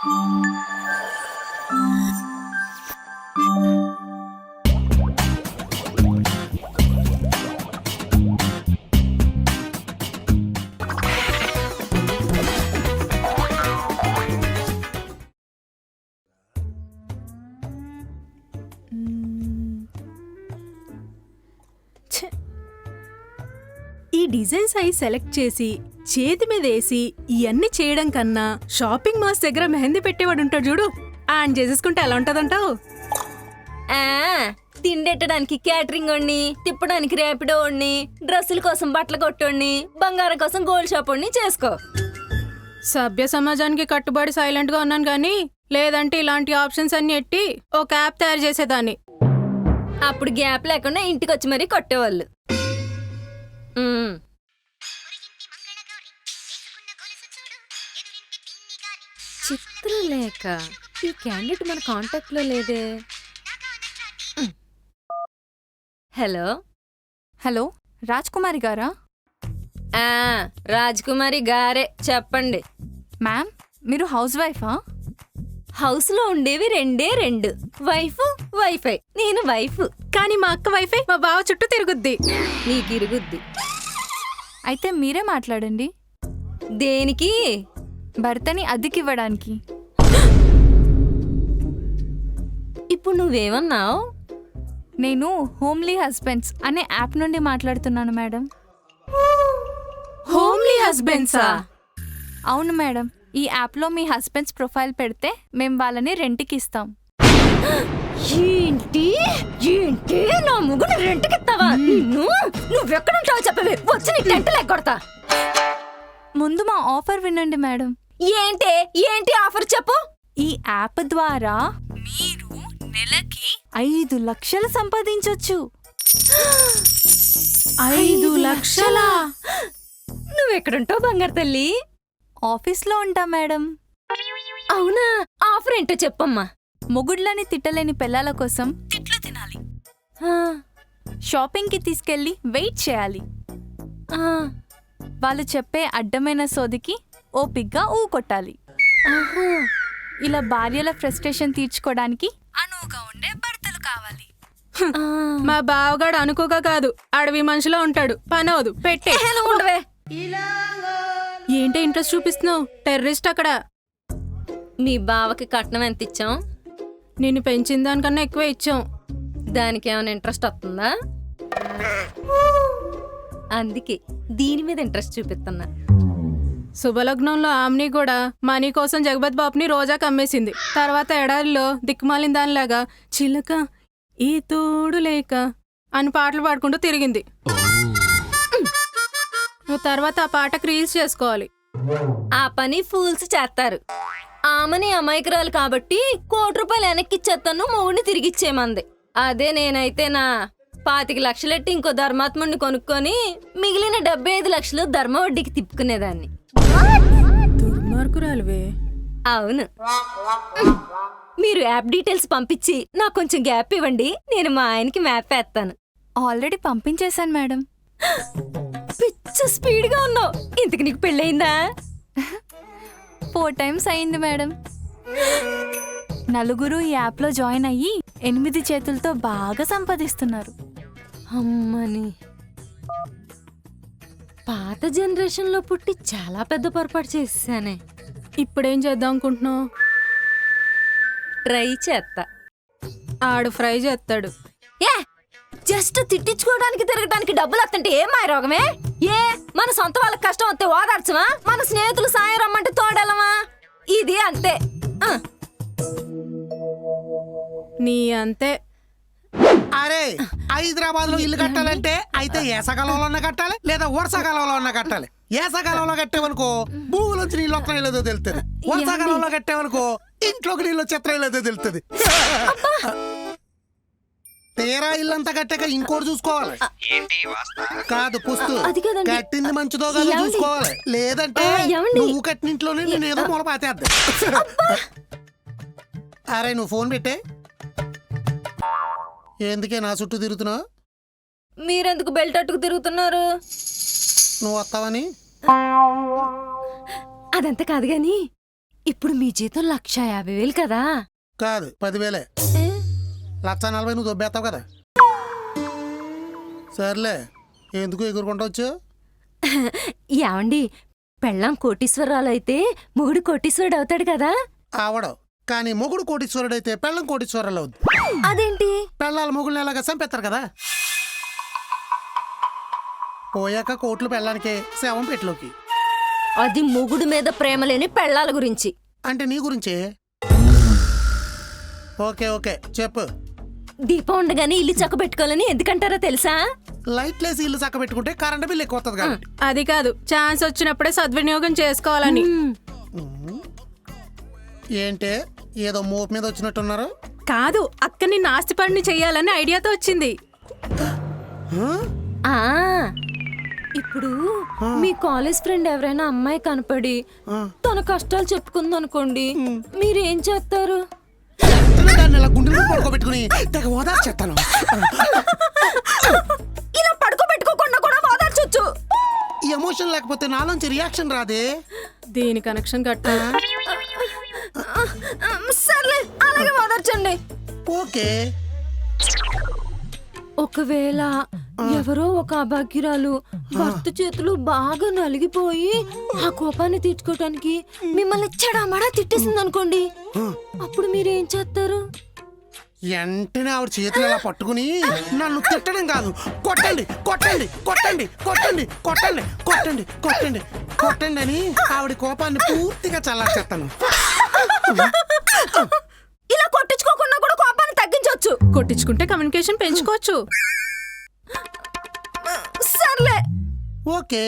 ఈ డిజైన్స్ అయి సెలెక్ట్ చేసి చేతి మీద వేసి ఇవన్నీ చేయడం కన్నా షాపింగ్ మాల్స్ దగ్గర మెహందీ పెట్టేవాడు ఉంటాడు చూడు, ఆన్ చేసేసుకుంటే ఎలా ఉంటదంటావు? తిండెట్టడానికి క్యాటరింగ్ వాడిని, తిప్పడానికి ర్యాపిడో వాడిని, డ్రెస్సుల కోసం బట్టల కొట్టోడిని, బంగారం కోసం గోల్డ్ షాప్ వాడిని చేసుకో. సభ్య సమాజానికి కట్టుబడి సైలెంట్ గా ఉన్నాను కానీ లేదంటే ఇలాంటి ఆప్షన్స్ అన్ని ఎట్టి ఒక యాప్ తయారు చేసేదాన్ని. అప్పుడు గ్యాప్ లేకుండా ఇంటికి వచ్చి మరీ కొట్టేవాళ్ళు. చిత్రలేఖ ఈ క్యాండిడేట్ మన కాంటాక్ట్ లో లేదే. హలో హలో, రాజ్కుమారి గారా? రాజ్కుమారి గారే, చెప్పండి. మ్యామ్, మీరు హౌస్ వైఫా? హౌస్ లో ఉండేవి రెండు, వైఫ్ వైఫై. నేను వైఫ్. కానీ మా అక్క వైఫై మా బావ చుట్టూ తిరుగుద్ది. నీకు ఇరుగుద్ది. అయితే మీరే మాట్లాడండి. దేనికి? భర్తని అద్దెకివ్వడానికి. ఇప్పుడు నువ్వేమన్నావు? నేను హోమ్లీ హస్బెండ్స్ అనే యాప్ నుండి మాట్లాడుతున్నాను మేడం. హోమ్లీ హస్బెండ్సా? అవును మేడం. ఈ యాప్లో మీ హస్బెండ్స్ ప్రొఫైల్ పెడితే మేము వాళ్ళని రెంట్కి ఇస్తాం. ఏంటి ఏంటి నా ముగ్గురు రెంట్కి ఇస్తావా? నువ్వెక్కడుంటావో చెప్పవే, వచ్చి నీ టెంట్ లెక్కొడతా. ముందు మా ఆఫర్ వినండి మేడం. ఏంటి ఆఫర్ చెప్పు. ఈ యాప్ ద్వారా మీరు నెలకి 5 లక్షలు సంపాదించొచ్చు. 5 లక్షలా? నువ్వెక్కడుంటావు బంగారు తల్లి? ఆఫీస్లో ఉంటా మేడం. అవునా? ఆఫర్ ఏంటో చెప్పమ్మా. మొగుడ్లని తిట్టలేని పిల్లల కోసం తిట్లు తినాలి, షాపింగ్కి తీసుకెళ్ళి వెయిట్ చేయాలి, వాళ్ళు చెప్పే అడ్డమైన సోదికి ఓపిగ్గా కొట్టాలి. ఇలా భార్యల ఫ్రస్ట్రేషన్ తీర్చుకోవడానికి అనువుగా ఉండే భర్తలు కావాలి. మా బావగాడు అనుకోగా కాదు, అడవి మనిషిలో ఉంటాడు. పనవదు, పెట్టే. ఏంటి ఇంట్రెస్ట్ చూపిస్తున్నావు? టెర్రరిస్ట్ అక్కడ. మీ బావకి కట్నం ఎంత ఇచ్చాం? నిన్ను పెంచిన దానికన్నా ఎక్కువ ఇచ్చాం. దానికి ఏమైనా ఇంట్రెస్ట్ వస్తుందా? అందుకే దీని మీద ఇంట్రెస్ట్ చూపిస్తున్నా. శుభలగ్నంలో ఆమ్ని కూడా మనీ కోసం జగపతి బాబుని రోజాకి అమ్మేసింది. తర్వాత ఎడారిలో దిక్కుమాలిన దానిలాగా చిలక ఈ తోడు లేక అని పాటలు పాడుకుంటూ తిరిగింది. నువ్వు తర్వాత ఆ పాటకు రీల్స్ చేసుకోవాలి. ఆ పని ఫూల్స్ చేస్తారు. ఆమెని అమాయకురాలు కాబట్టి ₹1 వెనక్కిచ్చేస్తాను, మొగుడిని తిరిగిచ్చేమంది. అదే నేనైతే నా 25 లక్షలెట్టి ఇంకో ధర్మాత్ముడిని కొనుక్కొని మిగిలిన 75 లక్షలు ధర్మ వడ్డీకి తిప్పుకునేదాన్ని. దుర్మార్గురాలువే. అవును. మీరు యాప్ డీటెయిల్స్ పంపించి నాకు కొంచెం గ్యాప్ ఇవ్వండి, నేను మా ఆయనకి మ్యాప్ వేస్తాను. ఆల్రెడీ పంపించేశాను మేడం. పిచ్చ స్పీడ్గా ఉన్నావు. ఇంతకు నీకు పెళ్ళయిందా? 4 times అయింది మేడం. నలుగురు ఈ యాప్లో జాయిన్ అయ్యి 8 చేతులతో బాగా సంపాదిస్తున్నారు. అమ్మని, పాత జనరేషన్లో పుట్టి చాలా పెద్ద పొరపాటు చేసేసానే. ఇప్పుడేం చేద్దాం అనుకుంటున్నావు? ట్రై చేస్తా. ఆడు ఫ్రై చేస్తాడు. జస్ట్ తిట్టించుకోవడానికి తిరగడానికి డబ్బులు వస్తుంటే ఏం మాయ రోగమే? మన సొంత వాళ్ళకి కష్టం వస్తే ఓదార్చమా? మన స్నేహితులు సాయం రమ్మంటే తోడెళ్ళమా? ఇది అంతే. నీ అంతే. అరే, హైదరాబాద్ లో ఇల్లు కట్టాలంటే అయితే ఏసకాలంలో కట్టాలి లేదా వర్షాకాలంలో కట్టాలి. ఏసకాలంలో కట్టేవనుకో భూములోంచి నీళ్ళు వస్తున్నాయి లేదో తెలుస్తుంది. వర్షాకాలంలో కట్టేవనుకో ఇంట్లోకి నీళ్ళు వచ్చేస్తాయో లేదో తెలుస్తుంది. తీరా ఇల్లంతా కట్టాక ఇంకోటి చూసుకోవాలి. కాదు పుస్తు కట్టింది మంచిదో కాదో చూసుకోవాలి. లేదంటే నువ్వు కట్టిన ఇంట్లోనే నేనేదో మూల పాతేద్దా. అరే నువ్వు ఫోన్ పెట్టే. ఎందుకే నా చుట్టూ తిరుగుతున్నావు? మీరెందుకు బెల్ట్ అట్టుకు తిరుగుతున్నారు? నువ్వు వస్తావని. అదంతా కాదు గాని ఇప్పుడు మీ జీతం 1,50,000 కదా? కాదు 10,000. ఏ? 1,40,000 నువ్వు దొబ్బేస్తావు కదా. సర్లే, ఎందుకు ఎగురుకుంటా వచ్చు? ఏమండి, పెళ్ళాం కోటీశ్వరాలైతే మొగుడు కోటీశ్వరుడు అవుతాడు కదా? ఆవడం. కానీ మొగుడు కోటీశ్వరుడైతే పెళ్ళం కోటీశ్వరాలు అవుద్ది. అదేంటి? పెళ్ళాలు మొగుళ్ళని ఎలాగ చంపేస్తారు కదా. పోయాక కోట్లు పెళ్ళానికే, శవం పెట్లోకి. అది మొగుడు మీద ప్రేమ లేని పెళ్ళాల గురించి. అంటే నీ గురించే. ఓకే ఓకే చెప్పు. దీపం ఉండగానే ఇల్లు చక్కబెట్టుకోవాలని ఎందుకంటారో తెలుసా? లైట్లేసి ఇల్లు చక్క పెట్టుకుంటే కరెంట్ బిల్ ఎక్కువ వస్తుంది కాబట్టి. అది కాదు, ఛాన్స్ వచ్చినప్పుడే సద్వినియోగం చేసుకోవాలని. ఏంటే ఏదో మోపు మీద వచ్చినట్టున్నారు? కాదు, అక్కని నాస్తిపడిని చెయ్యాలని ఐడియాతో వచ్చింది. ఆ ఇప్పుడు మీ కాలేజ్ ఫ్రెండ్ ఎవరైనా అమ్మాయి కనపడి తన కష్టాలు చెప్పుకుందనుకోండి, మీరేం చేస్తారు? దాన్ని ఇలా గుండెల్లో పడుకోబెట్టుకుని తెగ ఓదార్చేస్తాను. ఇలా పడుకోబెట్టుకోకుండా కూడా ఓదార్చొచ్చు. ఈ ఎమోషన్ లేకపోతే నాలోంచి రియాక్షన్ రాదే. దీని కనెక్షన్ కట్టా. సర్లే, అలాగే ఓదార్చండి. ఓకే. ఒకవేళ ఎవరో ఒక అభాగ్యురాలు భర్త చేతులు బాగా నలిగిపోయి ఆ కోపాన్ని తీర్చుకోవటానికి మిమ్మల్ని చెడామడా తిట్టేసింది అనుకోండి, అప్పుడు మీరేం చేస్తారు? వెంటనే ఆవిడ చేతులు ఇలా పట్టుకుని నన్ను తిట్టడం కాదు, కొట్టండి కొట్టండి కొట్టండి కొట్టండి కొట్టండి కొట్టండి కొట్టండి కొట్టండి అని ఆవిడ కోపాన్ని పూర్తిగా చల్లార్చేస్తాను. ఇలా కొట్టించుకోకుండా కూడా కోపాన్ని తగ్గించవచ్చు. కొట్టించుకుంటే కమ్యూనికేషన్ పెంచుకోవచ్చు. సర్లే. ఓకే.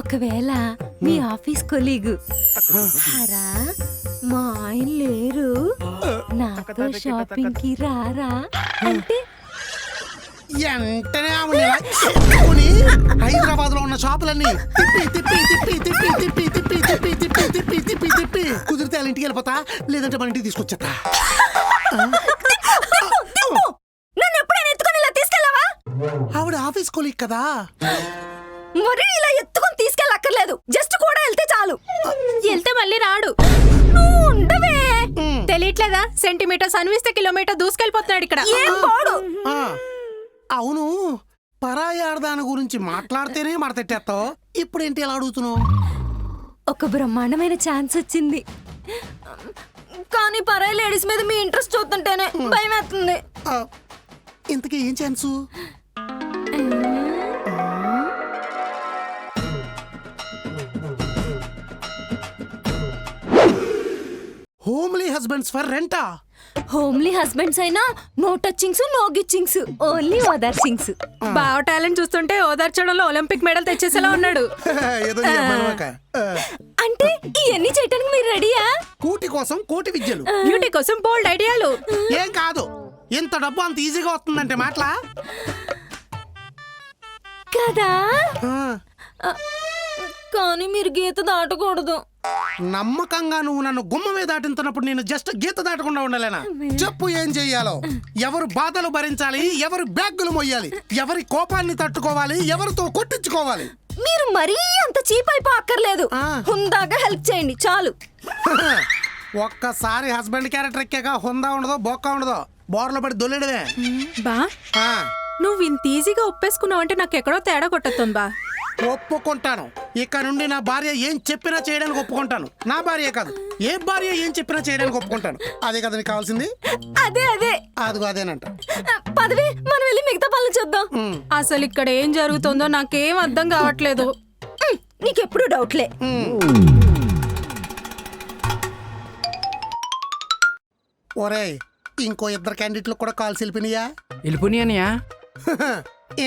ఒకవేళ మీ ఆఫీస్ కొలీగు హరా మా ఆయన లేరు, నాతో షాపింగ్ కి రారా అంటే వెంటనే ఆవిడ ఇలా ఎత్తుకుని హైదరాబాద్ లో ఉన్న షాపులన్నీ తిప్పి తిప్పి తిప్పి తిప్పి తిప్పి తిప్పి తిప్పి తిప్పి తిప్పి తిప్పి తిప్పి కుదిరితే వాళ్ళ ఇంటికి వెళ్ళిపోతా, లేదంటే మన ఇంటికి తీసుకొచ్చేస్తా. నన్ను ఎప్పుడైనా ఎత్తుకొని ఇలా తీసుకెళ్ళావా? ఆవిడ ఆఫీస్ కొలీగ్ కదా. మరి ఇలా ఎత్తుకొని తీసుకెళ్ళక్కర్లేదు, జస్ట్ కూడా వెళ్తే చాలు. వెళ్తే మళ్ళీ రాడు. నువ్వు ఉండవే. తెలియట్లేదా? సెంటీమీటర్ అనివిస్తే కిలోమీటర్ దూసుకెళ్ళిపోతున్నాడు ఇక్కడ. ఏం పోడు. ఆ, అవును, పరాయి ఆడదాని గురించి మాట్లాడితేనే మడతెట్టేస్తావు, ఇప్పుడేంటి ఎలా అడుగుతున్నావు? ఒక బ్రహ్మాండమైన ఛాన్స్ వచ్చింది, కానీ పరాయి లేడీస్ మీద మీ ఇంట్రెస్ట్ చూస్తుంటేనే భయం వేస్తుంది. ఇంతకీ ఏం ఛాన్సు? హోమ్లీ హస్బెండ్స్ ఫర్ రెంటా? హోమ్లీ హస్బెండ్స్ అయినా నో టచింగ్స్ నో గిచ్చింగ్స్, ఓన్లీ ఓదార్చింగ్స్. బావ టాలెంట్ చూస్తుంటే ఓదార్చడంలో ఒలింపిక్ మెడల్ తెచ్చేసేలా ఉన్నాడు. ఏదో చెప్పనవాక. అంటే ఇవన్నీ చేయటానికి మీరు రెడీయా? కూటి కోసం కోటి విద్యలు, బ్యూటీ కోసం బోల్డ్ ఐడియాలు. ఏం కాదు, ఇంత డబ్బు అంత ఈజీగా వస్తుందంటే మాటలా కదా? ఆ, కానీ మీరు గీత దాటకూడదు. నమ్మకంగా నువ్వు నన్ను గుమ్మ మీద దాటింతున్నప్పుడు నేను జస్ట్ గీత దాటకుండా ఉండాలేనా? చెప్పు ఏం చెయ్యాలో? ఎవరు బాధలు భరించాలి, ఎవరు బ్యాగులు మొయ్యాలి, ఎవరి కోపాన్ని తట్టుకోవాలి, ఎవరితో కొట్టించుకోవాలి? మీరు మరీ అంత చీప్ అయిపోక్కర్లేదు, హుందాగా హెల్ప్ చేయండి చాలు. ఒక్కసారి హస్బెండ్ క్యారెక్టర్ ఎక్కాక హుందా ఉండదో బొక్క ఉండదో బోర్లో పడి దొల్లెడమే. బా, ఆ, నువ్వు ఇంత ఈజీగా ఒప్పేసుకున్నావు అంటే నాకు ఎక్కడో తేడా కొట్టొస్తుంది బా. ఒప్పుకుంటాను. ఇక నుండి నా భార్య ఏం చెప్పినా చేయడానికి ఒప్పుకుంటాను. నా భార్య కాదు, ఏ భార్య ఏం చెప్పినా చేయడానికి ఒప్పుకుంటాను. అదే కదా నీకు కావాల్సింది? అదే అదే అదిగో అదేనంట. పదవి, మనం వెళ్ళి మిగతా పనులు చూద్దాం. అసలు ఇక్కడ ఏం జరుగుతుందో నాకేం అర్థం కావట్లేదు. నీకెప్పుడు డౌట్లే. ఒరేయ్, ఇంకో ఇద్దరు క్యాండిడేట్లు కూడా కాల్స్ వెళ్ళిపోయినాయా? వెళ్ళిపోయానియా?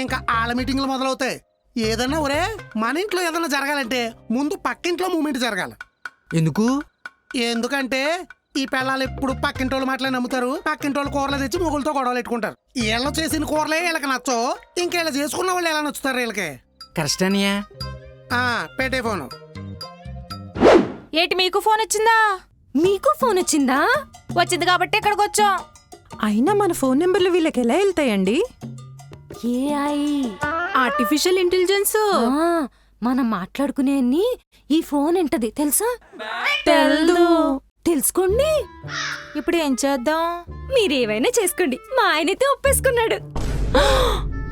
ఇంకా ఆళ్ళ మీటింగ్లు మొదలవుతాయి. ఏదన్నా ఒరే, మన ఇంట్లో ఏదన్నా జరగాలంటే ముందు పక్కింట్లో మూమెంట్ జరగాలి. ఎందుకు? ఎందుకంటే ఈ పిల్లలు ఎప్పుడు పక్కింటోళ్ళు మాటలే నమ్ముతారు. పక్కింటోళ్ళు కూరలు తెచ్చి మొగులతో గొడవలు పెట్టుకుంటారు. వీళ్ళు చేసిన కూరలే వీళ్ళకి నచ్చో, ఇంకేళ్ళు చేసుకున్న వాళ్ళు ఎలా నచ్చుతారు వీళ్ళకి? కరెక్టేనియా? పెట్టే ఫోను. ఏంటి మీకు ఫోన్ వచ్చిందా? మీకు ఫోన్ వచ్చిందా? వచ్చింది కాబట్టి ఇక్కడికి వచ్చాం. అయినా మన ఫోన్ నెంబర్లు వీళ్ళకి ఎలా వెళ్తాయండి? AI, artificial intelligence. మనం మాట్లాడుకునే అన్ని ఈ ఫోన్ వింటది తెలుసా? తెల్దు. తెలుసుకోండి. ఇప్పుడు ఏం చేద్దాం? మీరేమైనా చేసుకోండి, మా ఆయనైతే ఒప్పేసుకున్నాడు.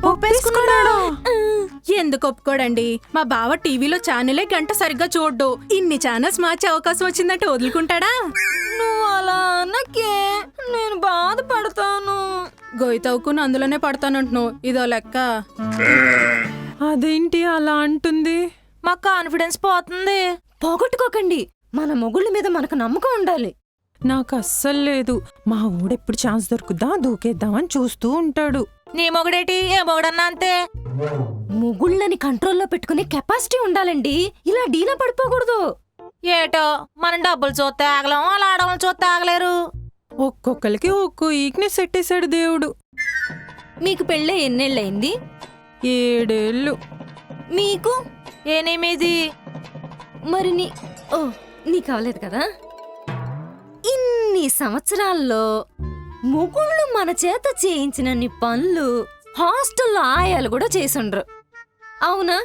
ఒప్పేసుకున్నాడా? ఎందుకు ఒప్పుకోడండి? మా బావ టీవీలో ఛానలే గంట సరిగ్గా చూడ్డు. ఇన్ని ఛానల్స్ మార్చే అవకాశం వచ్చిందంటే వదులుకుంటాడా? నువ్వు అలా అన్నకే నేను బాధపడతాను. గొయ్యి తవ్వుకుని అందులోనే పడతానంటున్నావు, ఇదో లెక్క. అదేంటి అలా అంటుంది? మా కాన్ఫిడెన్స్ పోతుంది. పోగొట్టుకోకండి. మన మొగుళ్ళ మీద మనకు నమ్మకం ఉండాలి. నాకు అస్సలు లేదు. మా ఊడెప్పుడు ఛాన్స్ దొరుకుద్దా దూకేద్దామని చూస్తూ ఉంటాడు. నీ మొగుడేటి? ఏ మొగుడన్నా అంతే. మొగుళ్ళని కంట్రోల్లో పెట్టుకునే కెపాసిటీ ఉండాలండి. ఇలా డీలా పడిపోకూడదు. ఏటో మనం డబ్బులు చూస్తే ఆగలం, అలా ఆడవాళ్ళని చూస్తే ఆగలేరు. ఒక్కొక్కరికి ఒక్కో ఈక్నెస్ సెట్టేశాడు దేవుడు. మీకు పెళ్ళే ఎన్నేళ్ళయింది? 7 ఏళ్ళు. మీకు 8. మరి నీకు అవలేదు కదా? ఇన్ని సంవత్సరాల్లో మొగుళ్ళు మన చేత చేయించినన్ని పనులు హాస్టల్లో ఆయాలు కూడా చేసుండ్రు, అవునా?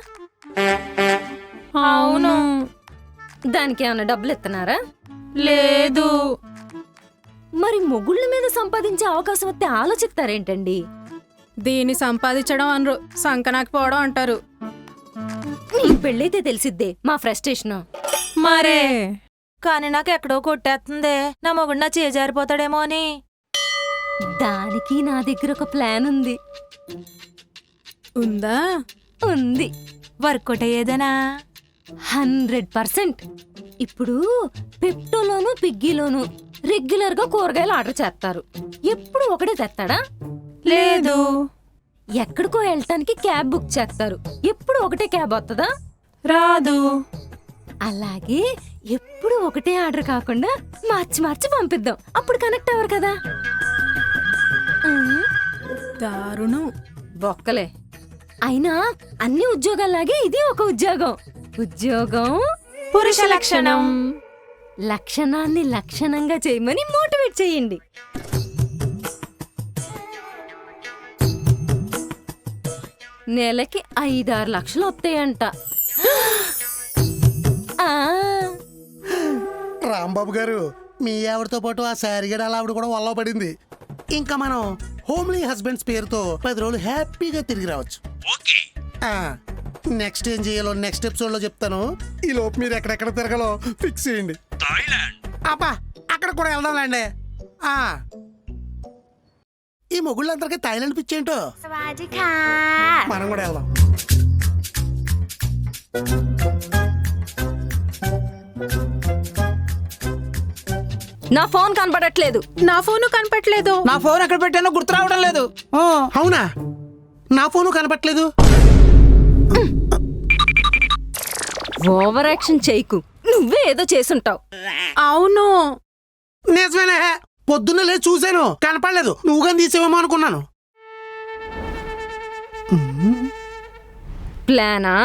అవును. దానికి ఏమైనా డబ్బులు ఇస్తున్నారా? లేదు. మరి మొగుళ్ళ మీద సంపాదించే అవకాశం వస్తే ఆలోచిస్తారేంటండి? దీన్ని సంపాదించడం అనరు, సంకనాకి పోవడం అంటారు. నీకు పెళ్ళైతే తెలిసిద్దే మా ఫ్రస్ట్రేషన్. మరే కానీ నాకు ఎక్కడో కొట్టేస్తుంది. నా మొగుడు నా చేజారిపోతాడేమో అని. దానికి నా దగ్గర ఒక ప్లాన్ ఉంది. ఉందా? ఉంది. వర్కౌట్ అయ్యేదనా? 100%. ఇప్పుడు పెప్టోలోను పిగ్గీలోను రెగ్యులర్ గా కూరగాయలు ఆర్డర్ చేస్తారు. ఎప్పుడు ఒకటే తెస్తాడా? లేదు. ఎక్కడికో వెళ్ళటానికి క్యాబ్ బుక్ చేస్తారు. ఎప్పుడు ఒకటే క్యాబ్ వస్తుందా? రాదు. అలాగే ఎప్పుడు ఒకటే ఆర్డర్ కాకుండా మార్చి మార్చి పంపిద్దాం. అప్పుడు కనెక్ట్ అవ్వరు కదా. దారుణం. బొక్కలే. అయినా అన్ని ఉద్యోగాల్లాగే ఇది ఒక ఉద్యోగం. ఉద్యోగం పురుష లక్షణం. లక్షణాన్ని లక్షణంగా చేయమని మోటివేట్ చేయండి. నెలకి 5-6 లక్షలు వస్తాయంట. ఆ, రాంబాబు గారు, మీ ఆవిడతో పాటు ఆ శారీగడ అలా ఆవిడ కూడా వల్ల పడింది. ఇంకా మనం హోమ్లీ హస్బెండ్స్ పేరుతో 10 రోజులు హ్యాపీగా తిరిగి రావచ్చు. నెక్స్ట్ ఏం చేయాలో నెక్స్ట్ ఎపిసోడ్ లో చెప్తాను. ఈ లోపు మీరు ఎక్కడెక్కడ తిరగాలో ఫిక్స్ చేయండి. అబ్బా, అక్కడ కూడా వెళ్దాంలేండి. ఈ మొగుళ్ళందరికీ థాయిలాండ్ పిచ్చేంటో. మనం కూడా వెళ్దాం. నా ఫోన్ కనపడట్లేదు. నా ఫోను కనపట్లేదు. నా ఫోన్ ఎక్కడ పెట్టానో గుర్తు రావడం లేదు. అవునా? నా ఫోను కనపట్లేదు. ఓవర్ యాక్షన్ చేయకు. నువ్వే ఏదో చేసుంటావు. అవును, నిజమేనే. పొద్దున్న లేదు చూశాను, కనపడలేదు. నువ్వు కానీ తీసేవేమో అనుకున్నాను. ప్లానా?